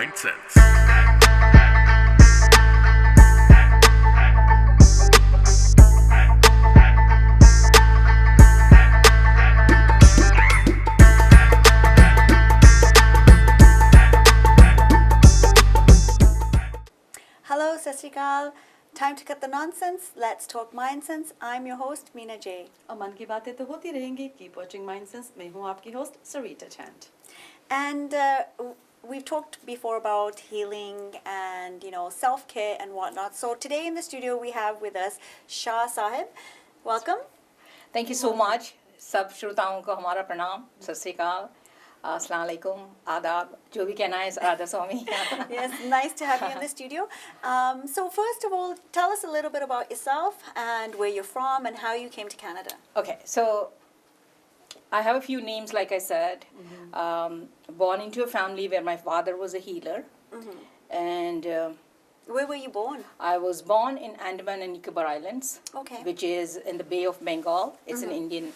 MindSense. Hello, Sat Shri Akal. Time to cut the nonsense. Let's talk MindSense. I'm your host, Meena J. और मन की बातें तो होती रहेंगी. Keep watching MindSense. मैं हूँ आपकी host Sarita Chand. And we've talked before about healing and self-care and whatnot. So today in the studio we have with us Shah Sahib. Welcome. Thank you so much. सब श्रोताओं को हमारा प्रणाम. सत श्री अकाल. अस्सलाम वालेकुम. आदाब. जो भी कहना है राधा स्वामी. Yes, nice to have you in the studio. So first of all, tell us a little bit about yourself and where you're from and how you came to Canada. Okay, so I have a few names, like I said. Born into a family where my father was a healer. And Where were you born? I was born in Andaman and Nicobar Islands, Okay. which is in the Bay of Bengal. It's an Indian,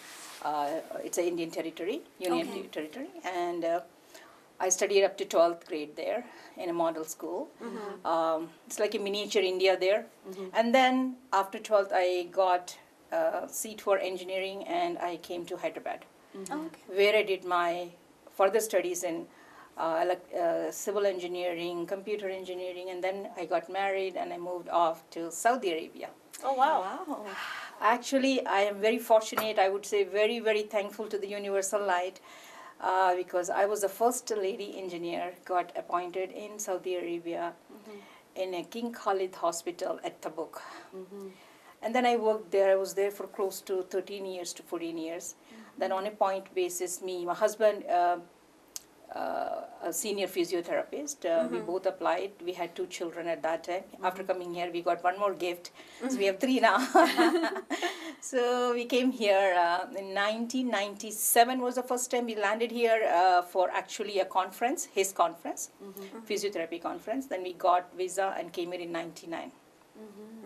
it's an Indian territory, Union Okay. territory, and I studied up to 12th grade there in a model school. It's like a miniature India there. And then after 12th, I got a seat for engineering, and I came to Hyderabad, Okay. where I did my further studies in civil engineering, computer engineering, and then I got married and I moved off to Saudi Arabia. Oh, wow. Wow. Actually, I am very fortunate, I would say very, very thankful to the Universal Light because I was the first lady engineer got appointed in Saudi Arabia in a King Khalid hospital at Tabuk. And then I worked there. I was there for close to 13 years to 14 years. Then on a point basis, my husband, a senior physiotherapist. We both applied. We had 2 children at that time. After coming here, we got one more gift. So we have 3 now. So we came here in 1997 was the first time we landed here for actually a conference, his conference, physiotherapy conference. Then we got visa and came here in 99.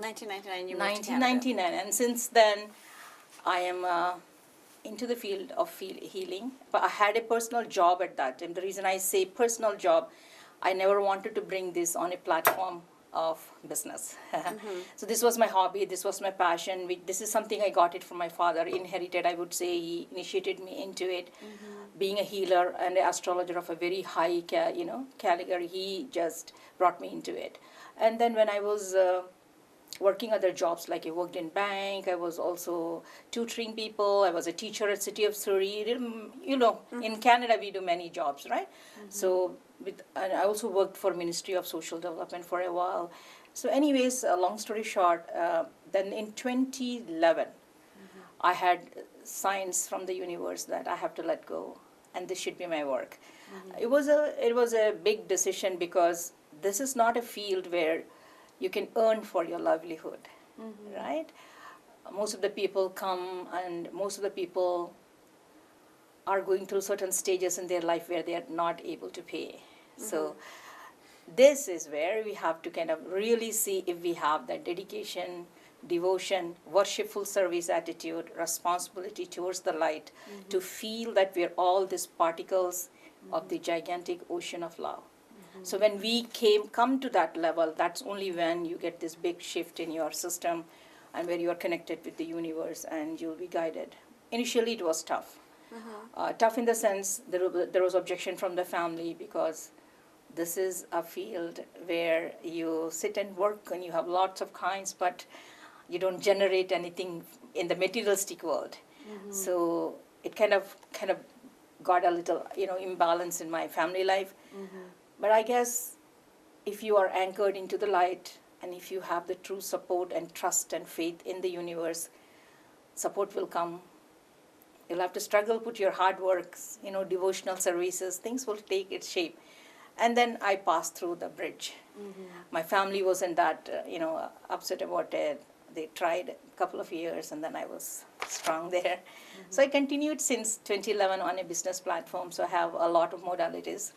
1999, you moved to Canada. 1999. And since then, I am into the field of healing. But I had a personal job at that time. The reason I say personal job, I never wanted to bring this on a platform of business. So this was my hobby, this was my passion. This is something I got it from my father, inherited, I would say. He initiated me into it. Being a healer and an astrologer of a very high category, he just brought me into it. And then when I was working other jobs, like I worked in bank, I was also tutoring people, I was a teacher at City of Surrey. In Canada we do many jobs, right? So and I also worked for Ministry of Social Development for a while. So anyways, long story short, then in 2011, I had signs from the universe that I have to let go and this should be my work. It was a big decision because this is not a field where you can earn for your livelihood, right? Most of the people come and most of the people are going through certain stages in their life where they are not able to pay. So this is where we have to kind of really see if we have that dedication, devotion, worshipful service attitude, responsibility towards the light, to feel that we're all these particles of the gigantic ocean of love. So when we come to that level, that's only when you get this big shift in your system and where you are connected with the universe and you'll be guided. Initially it was tough. Tough in the sense there was objection from the family because this is a field where you sit and work and you have lots of kinds, but you don't generate anything in the materialistic world. So it kind of got a little imbalance in my family life. But I guess if you are anchored into the light and if you have the true support and trust and faith in the universe, support will come. You'll have to struggle, put your hard work, devotional services, things will take its shape. And then I passed through the bridge. My family wasn't that, upset about it. They tried a couple of years and then I was strong there. So I continued since 2011 on a business platform. So I have a lot of modalities.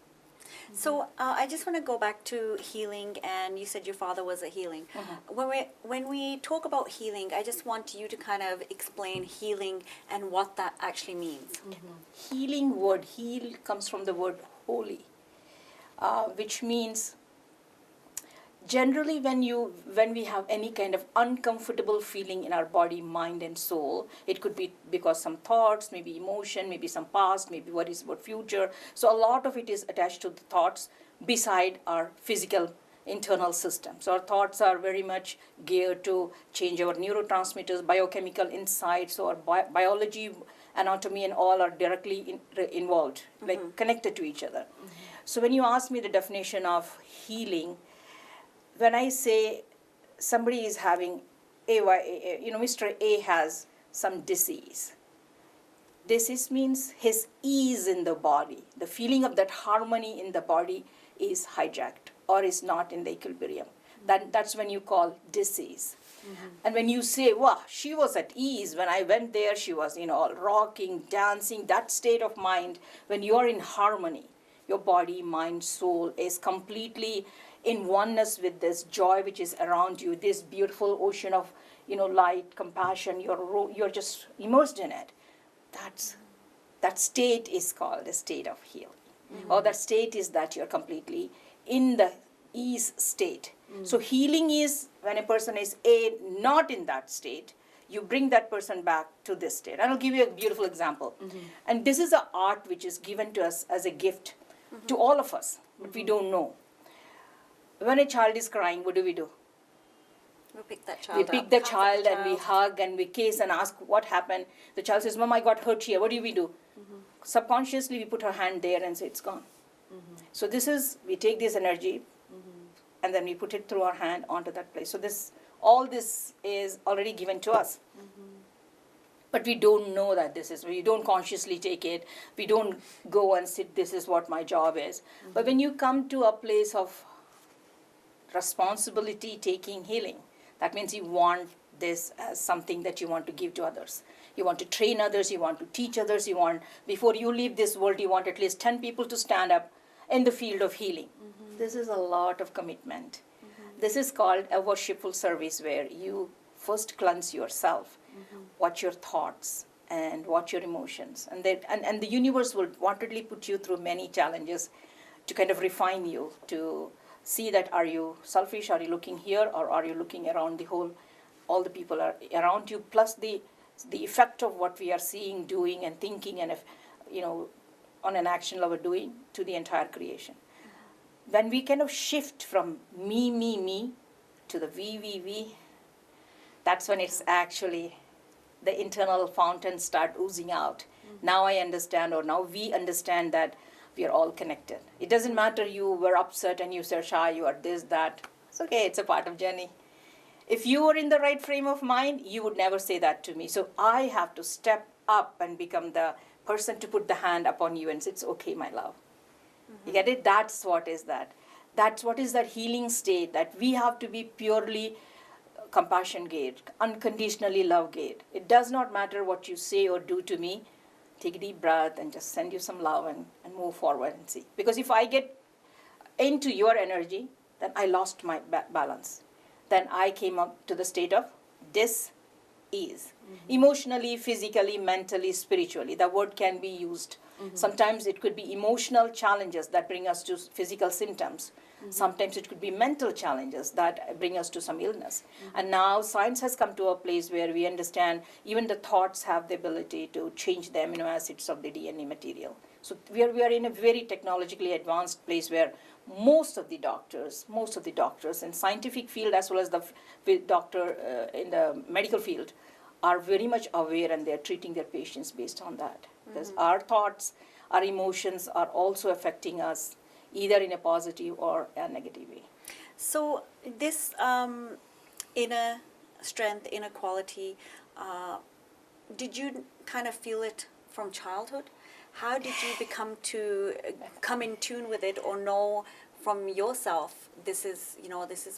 So I just want to go back to healing, and you said your father was a healing. When we talk about healing, I just want you to kind of explain healing and what that actually means. Healing word, heal comes from the word holy. which means generally when we have any kind of uncomfortable feeling in our body, mind and soul, it could be because some thoughts, maybe emotion, maybe some past, maybe worries about future. So a lot of it is attached to the thoughts beside our physical internal system. So our thoughts are very much geared to change our neurotransmitters, biochemical insights, so our biology, anatomy and all are directly involved, like connected to each other. So when you ask me the definition of healing, when I say somebody is having Mr. A has some disease. Disease means his ease in the body. The feeling of that harmony in the body is hijacked or is not in the equilibrium. That's when you call disease. And when you say, wow, she was at ease. When I went there, she was, all rocking, dancing, that state of mind, when you're in harmony, your body, mind, soul is completely in oneness with this joy which is around you, this beautiful ocean of, light, compassion, you're just immersed in it. That state is called a state of healing. Or that state is that you're completely in the ease state. So healing is when a person is not in that state, you bring that person back to this state. And I'll give you a beautiful example. And this is an art which is given to us as a gift to all of us, but we don't know. When a child is crying, what do? We pick that child We pick up, the comfort child and we child. hug and we kiss and ask what happened. The child says, Mom, I got hurt here. What do we do? Subconsciously, we put our hand there and say, it's gone. So we take this energy and then we put it through our hand onto that place. So all this is already given to us. But we don't know that we don't consciously take it. We don't go and sit, this is what my job is. But when you come to a place of responsibility taking healing, that means you want this as something that you want to give to others. You want to train others, you want to teach others, before you leave this world, you want at least 10 people to stand up in the field of healing. This is a lot of commitment. This is called a worshipful service where you first cleanse yourself, watch your thoughts and watch your emotions. And the universe will wantedly put you through many challenges to kind of refine you, to see that are you selfish, are you looking here, or are you looking around all the people are around you, plus the effect of what we are seeing, doing and thinking and on an action level doing to the entire creation. When we kind of shift from me to the we, that's when it's actually the internal fountains start oozing out. Now I understand, or now we understand that we are all connected. It doesn't matter you were upset and you said, Shah, you are this, that. It's okay, it's a part of journey. If you were in the right frame of mind, you would never say that to me. So I have to step up and become the person to put the hand upon you and say, it's okay, my love. You get it? That's what is that. That's what is that healing state, that we have to be purely compassion gate, unconditionally love gate. It does not matter what you say or do to me. Take a deep breath and just send you some love and move forward and see. Because if I get into your energy, then I lost my balance. Then I came up to the state of dis-ease. Emotionally, physically, mentally, spiritually. The word can be used. Sometimes it could be emotional challenges that bring us to physical symptoms. Sometimes it could be mental challenges that bring us to some illness. And now science has come to a place where we understand even the thoughts have the ability to change the amino acids of the DNA material. So we are in a very technologically advanced place where most of the doctors in scientific field as well as the doctor in the medical field are very much aware, and they're treating their patients based on that. Because our thoughts, our emotions are also affecting us either in a positive or a negative way. So this inner strength, inner quality, did you kind of feel it from childhood? How did you come in tune with it, or know from yourself, this is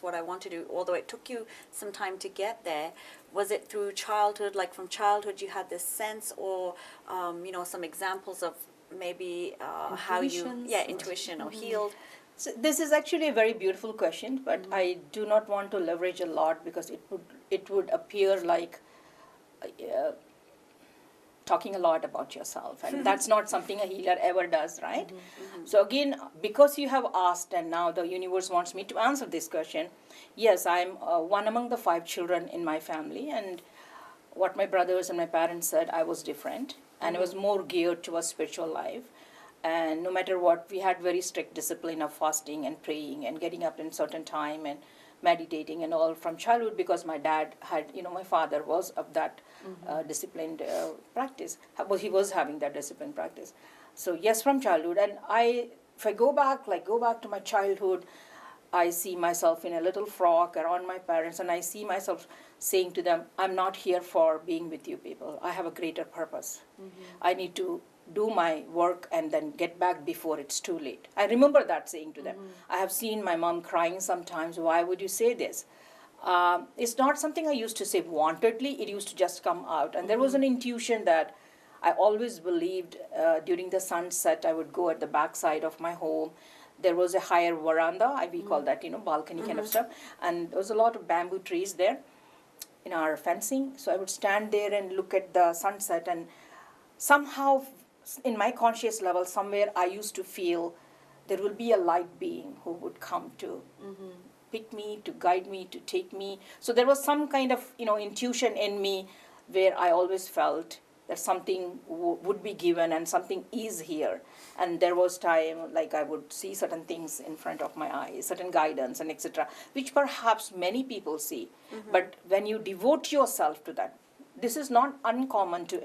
what I want to do, although it took you some time to get there? Was it through childhood, like from childhood you had this sense, or some examples of maybe how you, intuition or healed? So this is actually a very beautiful question, but I do not want to leverage a lot because it would appear like talking a lot about yourself, and that's not something a healer ever does, right? So again, because you have asked, and now the universe wants me to answer this question, yes, I'm one among the 5 children in my family, and what my brothers and my parents said, I was different, and I was more geared towards spiritual life. And no matter what, we had very strict discipline of fasting and praying and getting up in certain time and meditating and all from childhood, because my dad had, my father was of that disciplined practice. Well, he was having that disciplined practice. So yes, from childhood. And if I go back to my childhood, I see myself in a little frock around my parents, and I see myself saying to them, I'm not here for being with you people. I have a greater purpose. I need to do my work and then get back before it's too late. I remember that saying to them. I have seen my mom crying sometimes. Why would you say this? It's not something I used to say wantedly. It used to just come out. And there was an intuition that I always believed during the sunset, I would go at the backside of my home. There was a higher veranda, we call that, balcony kind of stuff. And there was a lot of bamboo trees there in our fencing. So I would stand there and look at the sunset, and somehow in my conscious level, somewhere I used to feel there will be a light being who would come to pick me, to guide me, to take me. So there was some kind of, intuition in me where I always felt that something would be given and something is here. And there was time, like I would see certain things in front of my eyes, certain guidance and etc., which perhaps many people see. But when you devote yourself to that, this is not uncommon to,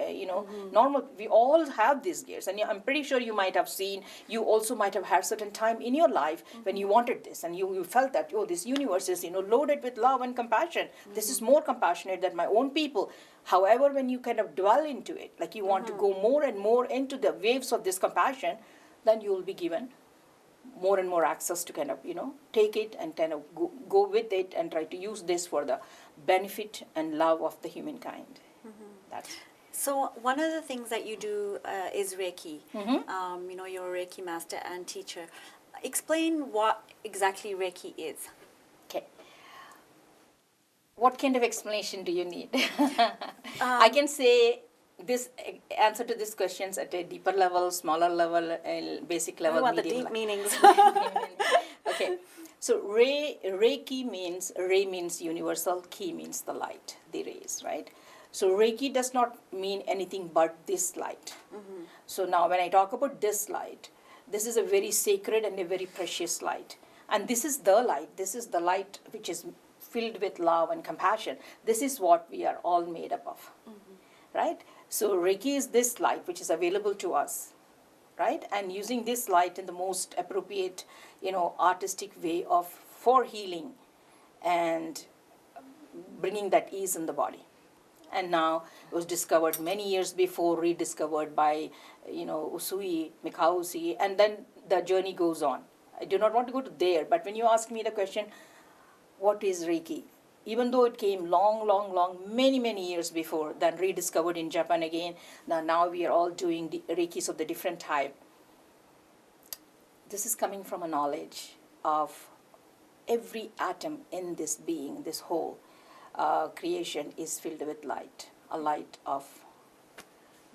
normal. We all have these gifts. And I'm pretty sure you might have seen, you also might have had certain time in your life when you wanted this. And you felt that, this universe is, loaded with love and compassion. This is more compassionate than my own people. However, when you kind of dwell into it, like you want to go more and more into the waves of this compassion, then you will be given more and more access to kind of, take it and kind of go with it and try to use this for the benefit and love of the humankind. That's. So one of the things that you do is Reiki. You're a Reiki master and teacher. Explain what exactly Reiki is. Okay. What kind of explanation do you need? I can say this answer to these questions at a deeper level, smaller level, basic level, I want the medium deep meanings. Okay. So Reiki means, Re means universal, Ki means the light, the rays, right? So Reiki does not mean anything but this light. So now when I talk about this light, this is a very sacred and a very precious light. And this is the light which is filled with love and compassion. This is what we are all made up of, right? So Reiki is this light which is available to us, right? And using this light in the most appropriate, artistic way for healing and bringing that ease in the body. And now it was discovered many years before, rediscovered by, Usui, Mikao Usui, and then the journey goes on. I do not want to go to there, but when you ask me the question, what is Reiki? Even though it came long, many years before, then rediscovered in Japan again, now we are all doing the Reikis of the different type. This is coming from a knowledge of every atom in this being, this whole creation is filled with light, a light of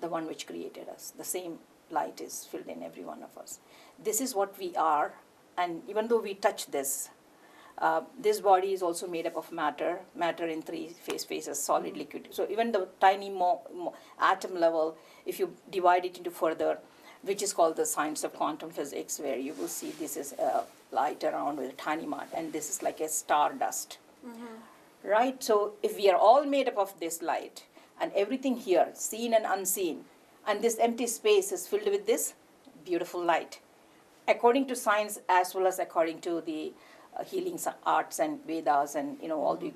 the one which created us. The same light is filled in every one of us. This is what we are, and even though we touch this, this body is also made up of matter in 3 phases, solid, liquid. So even the tiny atom level, if you divide it into further, which is called the science of quantum physics, where you will see this is light around with a tiny amount, and this is like a star dust. Right? So if we are all made up of this light, and everything here, seen and unseen, and this empty space is filled with this beautiful light, according to science as well as according to the healing arts and Vedas and all the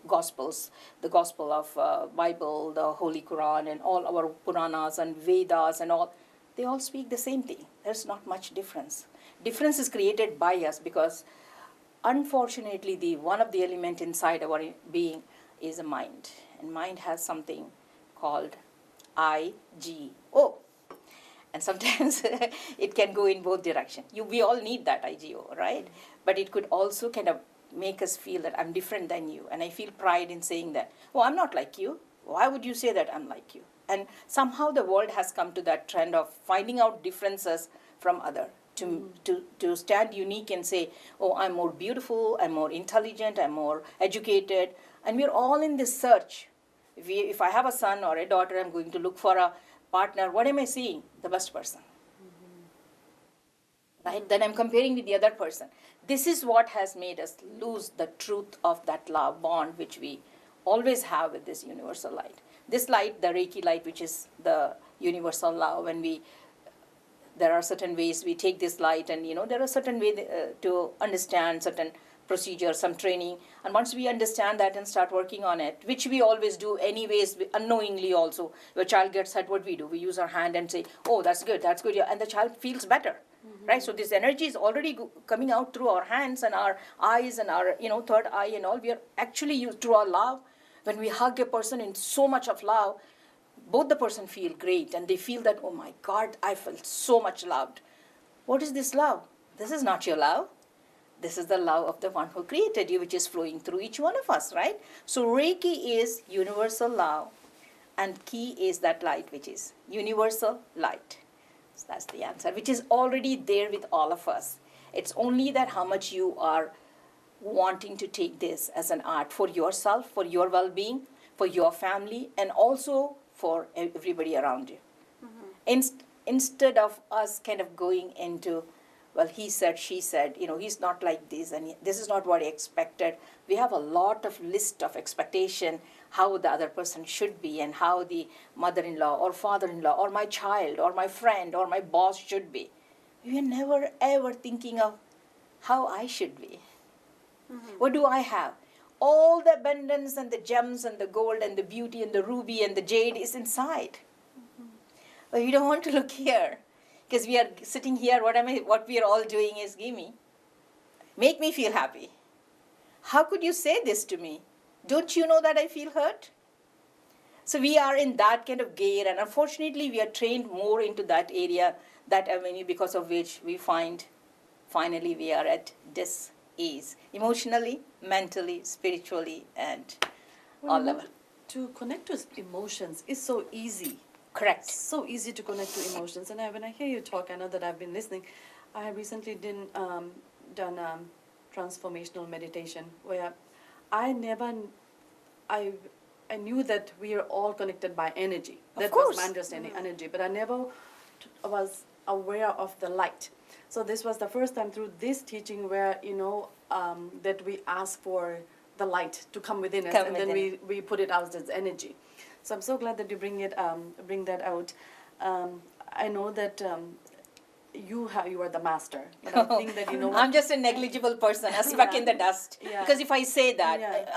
Gospels, the Gospel of Bible, the Holy Quran, and all our Puranas and Vedas and all, they all speak the same thing. There's not much difference. Difference is created by us because, unfortunately, one of the element inside our being is a mind, and mind has something called IGO. And sometimes it can go in both directions. We all need that IGO, right? But it could also kind of make us feel that I'm different than you. And I feel pride in saying that. Oh, I'm not like you. Why would you say that I'm like you? And somehow the world has come to that trend of finding out differences from other. To stand unique and say, oh, I'm more beautiful, I'm more intelligent, I'm more educated. And we're all in this search. If I have a son or a daughter, I'm going to look for a partner. What am I seeing? The best person. Right? Then I'm comparing with the other person. This is what has made us lose the truth of that love bond which we always have with this universal light. This light, the Reiki light, which is the universal love, there are certain ways we take this light, and there are certain ways to understand certain procedures, some training. And once we understand that and start working on it, which we always do anyways, unknowingly also, if a child gets hurt, what we do? We use our hand and say, oh, that's good, yeah. And the child feels better. Right, so this energy is already coming out through our hands and our eyes and our third eye and all. We are actually used through our love. When we hug a person in so much of love, both the person feel great and they feel that, oh my God, I felt so much loved. What is this love? This is not your love. This is the love of the one who created you, which is flowing through each one of us, right? So Reiki is universal love, and Ki is that light, which is universal light. So that's the answer, which is already there with all of us. It's only that how much you are wanting to take this as an art for yourself, for your well-being, for your family, and also for everybody around you. Instead of us kind of going into, well, he said, she said, he's not like this, and this is not what I expected. We have a lot of list of expectation, how the other person should be, and how the mother-in-law or father-in-law or my child or my friend or my boss should be. We are never ever thinking of how I should be. What do I have? All the abundance and the gems and the gold and the beauty and the ruby and the jade is inside. But we don't want to look here, because we are sitting here. What we are all doing is make me feel happy. How could you say this to me? Don't you know that I feel hurt? So we are in that kind of gear, and unfortunately we are trained more into that area, that avenue, because of which we find finally we are at dis-ease, emotionally, mentally, spiritually, and all levels. To connect to emotions is so easy. Correct. So easy to connect to emotions. And when I hear you talk, I know that I've been listening. I recently done transformational meditation, where I knew that we are all connected by energy. That was my understanding, energy. But I never was aware of the light. So this was the first time through this teaching where, that we ask for the light to come within us, and then we put it out as energy. So I'm so glad that you bring that out. I know that you are the master. I think that I'm just a negligible person, a speck in the dust. Yeah. Because if I say that,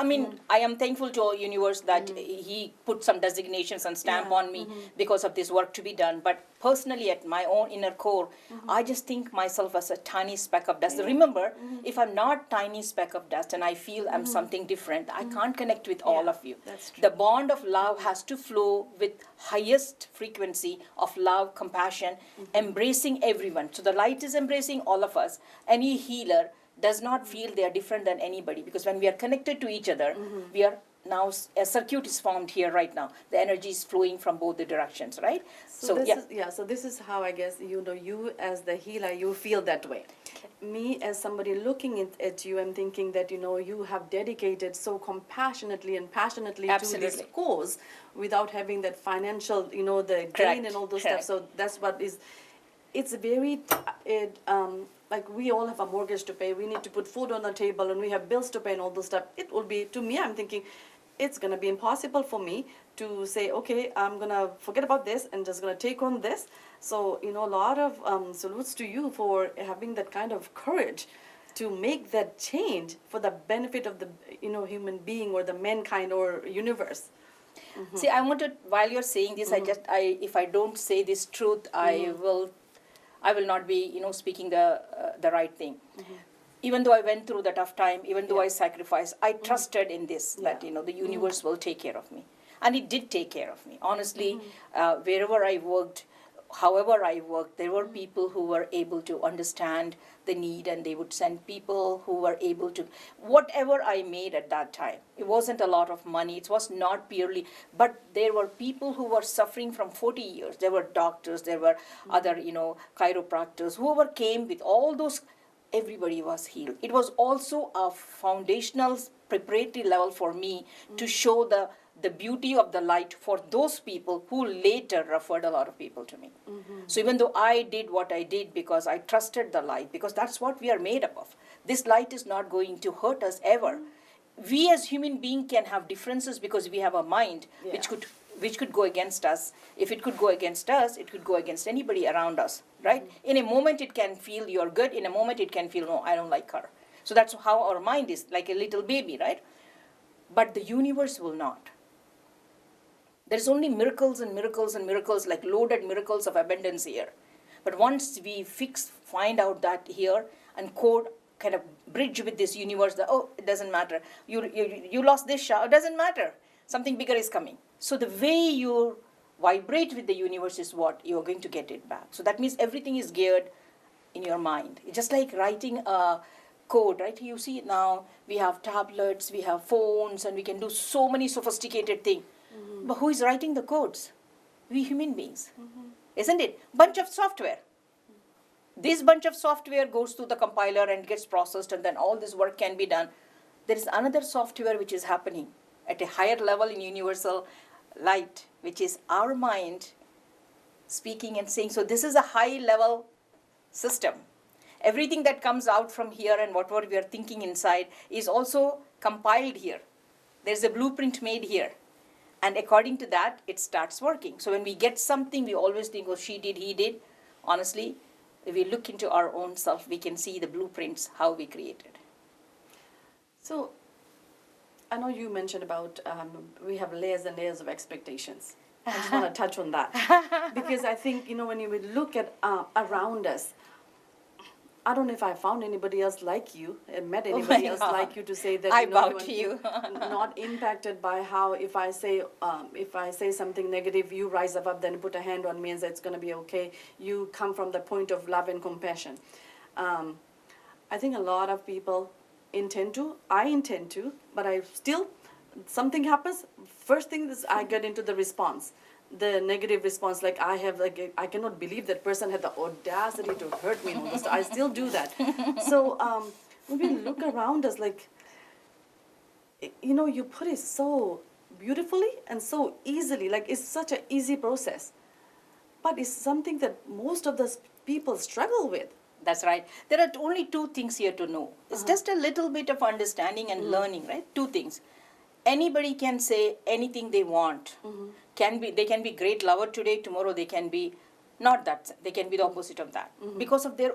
I am thankful to our universe that he put some designations and stamp on me because of this work to be done. But personally, at my own inner core, I just think myself as a tiny speck of dust. Remember, if I'm not tiny speck of dust and I feel I'm something different, I can't connect with all of you. That's true. The bond of love has to flow with highest frequency of love, compassion, embracing everyone. So the light is embracing all of us. Any healer does not feel they are different than anybody, because when we are connected to each other, we are now, a circuit is formed here right now. The energy is flowing from both the directions, right? So this is how I guess, you as the healer, you feel that way. Me as somebody looking at you and thinking that, you have dedicated so compassionately and passionately to this cause without having that financial, the gain and all those stuff. So that's what is, it's very, like we all have a mortgage to pay. We need to put food on the table and we have bills to pay and all those stuff. It will be, to me, I'm thinking, it's going to be impossible for me to say, okay, I'm going to forget about this and just going to take on this. So, a lot of salutes to you for having that kind of courage to make that change for the benefit of the, human being or the mankind or universe. See, I want to, while you're saying this, if I don't say this truth, I will not be, speaking the right thing. Even though I went through the tough time, even though I sacrificed, I trusted in this, that, the universe will take care of me. And it did take care of me. Honestly, wherever I worked, however I worked, there were people who were able to understand the need, and they would send people who were able to, whatever I made at that time. It wasn't a lot of money. It was not purely, but there were people who were suffering from 40 years. There were doctors, there were other, chiropractors, whoever came with all those, everybody was healed. It was also a foundational preparatory level for me to show the beauty of the light for those people who later referred a lot of people to me. So even though I did what I did because I trusted the light, because that's what we are made up of. This light is not going to hurt us ever. We as human beings can have differences because we have a mind which could go against us. If it could go against us, it could go against anybody around us, right? In a moment it can feel you're good. In a moment it can feel, no, I don't like her. So that's how our mind is, like a little baby, right? But the universe will not. There's only miracles and miracles and miracles, like loaded miracles of abundance here. But once we find out that here and code, kind of bridge with this universe, that, oh, it doesn't matter. You lost this shower, it doesn't matter. Something bigger is coming. So the way you vibrate with the universe is what you're going to get it back. So that means everything is geared in your mind. It's just like writing a code, right? You see now we have tablets, we have phones, and we can do so many sophisticated things. But who is writing the codes? We human beings. Isn't it? Bunch of software. This bunch of software goes to the compiler and gets processed, and then all this work can be done. There is another software which is happening at a higher level in universal light, which is our mind speaking and saying. So this is a high level system. Everything that comes out from here and whatever we are thinking inside is also compiled here. There's a blueprint made here. And according to that, it starts working. So when we get something, we always think, oh, she did, he did. Honestly, if we look into our own self, we can see the blueprints, how we created. So, I know you mentioned about we have layers and layers of expectations. I just want to touch on that. Because I think, when you would look at around us, I don't know if I found anybody else like you and met anybody else like you to say that I bow to you. Not impacted by how if I say something negative, you rise up, then put a hand on me and say it's going to be okay. You come from the point of love and compassion. I think a lot of people intend to, but I still, something happens. First thing is I get into the response. The negative response, like I cannot believe that person had the audacity to hurt me. Almost, I still do that. So when we look around us, like, you put it so beautifully and so easily, like it's such an easy process, but it's something that most of the people struggle with. That's right. There are only two things here to know. It's just a little bit of understanding and learning, right? Two things. Anybody can say anything they want. They can be great lover today, tomorrow they can be not that. They can be the opposite of that. Because of their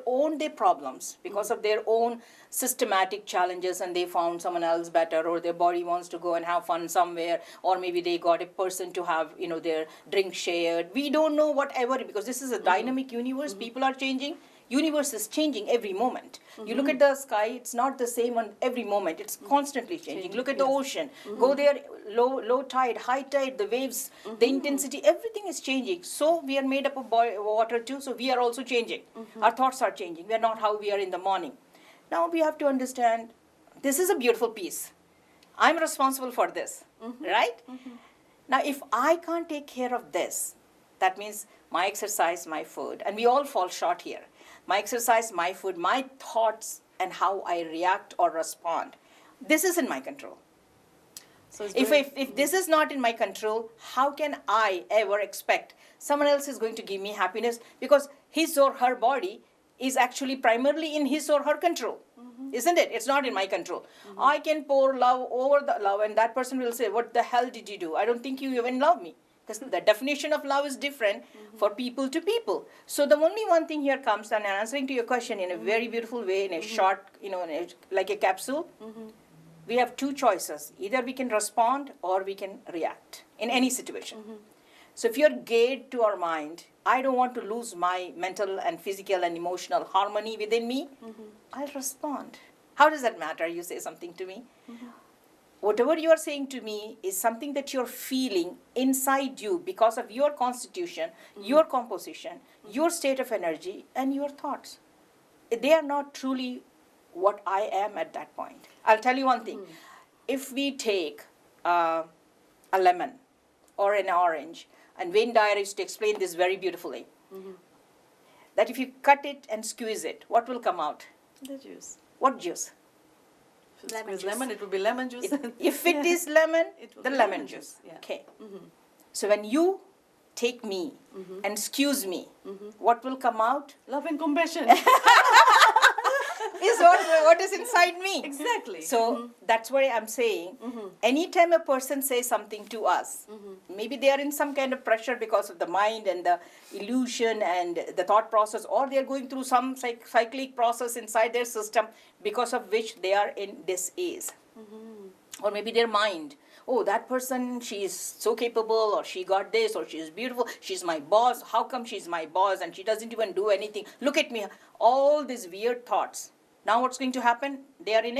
problems, because of their own systematic challenges, and they found someone else better, or their body wants to go and have fun somewhere, or maybe they got a person to have, their drink shared. We don't know, whatever, because this is a dynamic universe. People are changing. Universe is changing every moment. You look at the sky, it's not the same on every moment. It's constantly changing. Look at the ocean. Go there, low tide, high tide, the waves, the intensity, everything is changing. So we are made up of water too, so we are also changing. Our thoughts are changing. We are not how we are in the morning. Now we have to understand, this is a beautiful piece. I'm responsible for this, right? Now if I can't take care of this, that means my exercise, my food, and we all fall short here. My exercise, my food, my thoughts, and how I react or respond. This is in my control. So if this is not in my control, how can I ever expect someone else is going to give me happiness? Because his or her body is actually primarily in his or her control. Isn't it? It's not in my control. I can pour love over the love, and that person will say, what the hell did you do? I don't think you even love me. Because the definition of love is different for people to people. So the only one thing here comes, and answering to your question in a very beautiful way, in a short, like a capsule, we have two choices. Either we can respond or we can react in any situation. So if you're geared to our mind, I don't want to lose my mental and physical and emotional harmony within me, I'll respond. How does that matter? You say something to me. whatever you are saying to me is something that you're feeling inside you because of your constitution, your composition, your state of energy, and your thoughts. They are not truly what I am at that point. I'll tell you one thing. If we take a lemon or an orange, and Wayne Dyer used to explain this very beautifully, that if you cut it and squeeze it, what will come out? The juice. What juice? Lemon juice. Lemon, it would be lemon juice. If it is lemon, It will the be lemon lemon juice. juice, yeah. Okay. So when you take me and squeeze me, what will come out? Love and compassion. Is what is inside me. Exactly. So that's why I'm saying, anytime a person says something to us, maybe they are in some kind of pressure because of the mind and the illusion and the thought process, or they are going through some cyclic process inside their system because of which they are in this ease. Or maybe their mind. Oh, that person, she is so capable, or she got this, or she is beautiful, she's my boss. How come she's my boss and she doesn't even do anything? Look at me. All these weird thoughts. Now what's going to happen? They are in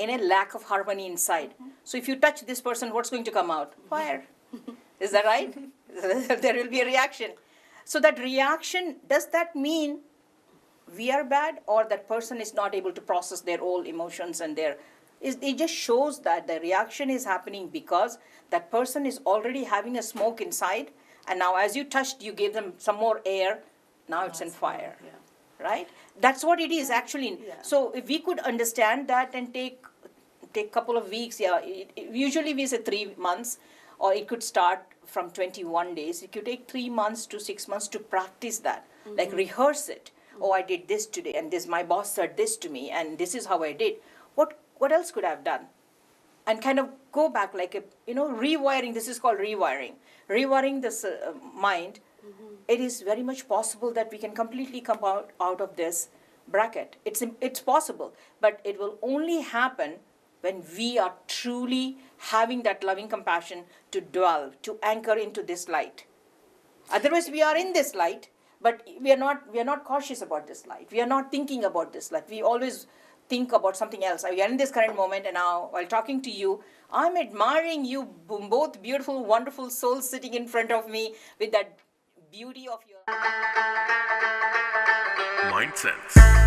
a lack of harmony inside. So if you touch this person, what's going to come out? Fire. Is that right? There will be a reaction. So that reaction, does that mean we are bad, or that person is not able to process their own emotions and it just shows that the reaction is happening because that person is already having a smoke inside, and now as you touched, you gave them some more air, now it's in fire. Yeah. Right? That's what it is actually. Yeah. So if we could understand that and take couple of weeks, usually we say 3 months, or it could start from 21 days. It could take 3 months to 6 months to practice that, like rehearse it. Oh, I did this today, and this, my boss said this to me, and this is how I did. What else could I have done? And kind of go back, like rewiring. This is called rewiring. Rewiring this mind. It is very much possible that we can completely come out of this bracket. It's possible, but it will only happen when we are truly having that loving compassion to dwell, to anchor into this light. Otherwise, we are in this light, but we are not cautious about this light. We are not thinking about this light. We always think about something else. We are in this current moment, and now while talking to you, I'm admiring you, both beautiful, wonderful souls sitting in front of me with that beauty of your MindSense.